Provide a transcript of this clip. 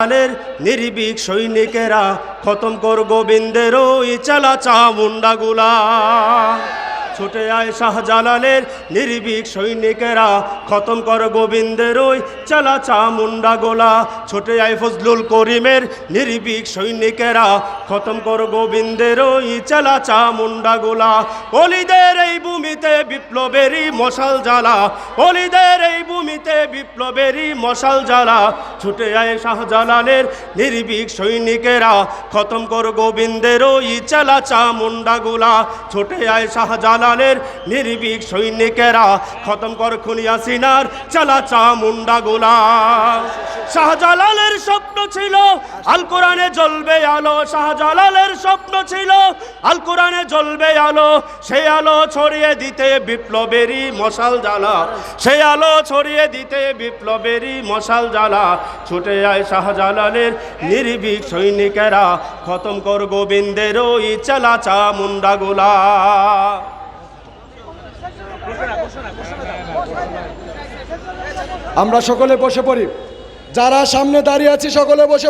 শাহজালালের নির্ভীক সৈনিকেরা খতম কর গোবিন্দের ওই চালা চামুন্ডাগুলা। ছুটে আয় শাহজালালের নির্ভীক সৈনিকেরা খতম কর গোবিন্দের ওই চালা চামুন্ডাগুলা। ছুটে আয় ফজলুল করিমের নির্ভীক সৈনিকেরা খতম কর গোবিন্দের ওই চালা চামুন্ডাগুলা। অলিদের এই ভূমিতে বিপ্লবেরই মশাল জ্বালা, অলিদের এই ভূমিতে বিপ্লবেরই মশাল জ্বালা। ছুটে আয় শাহজালালের নির্ভীক সৈনিকেরা খতম কর গোবিন্দের ওই চালা চামুন্ডাগুলা। ছুটে আয় শাহজালালের নির্ভীক সৈনিকেরা খতম কর খুনি হাসিনার চালা চামুন্ডাগুলা। শাহজালালের স্বপ্ন ছিল আল কোরআনে জ্বলবে আলো, শাহজালালের স্বপ্ন ছিল আল কোরআনে জ্বলবে আলো। সেই আলো ছড়িয়ে দিতে বিপ্লবেরই মশাল জ্বালা, সেই আলো ছড়িয়ে দিতে বিপ্লবেরই মশাল জ্বালা। ছুটে আয় শাহজালালের নির্ভীক সৈনিকেরা খতম কর গোবিন্দের ওই চালা চামুন্ডাগুলা। আমরা সকলে বসে পড়ি, যারা সামনে দাঁড়িয়ে আছি সকলে বসে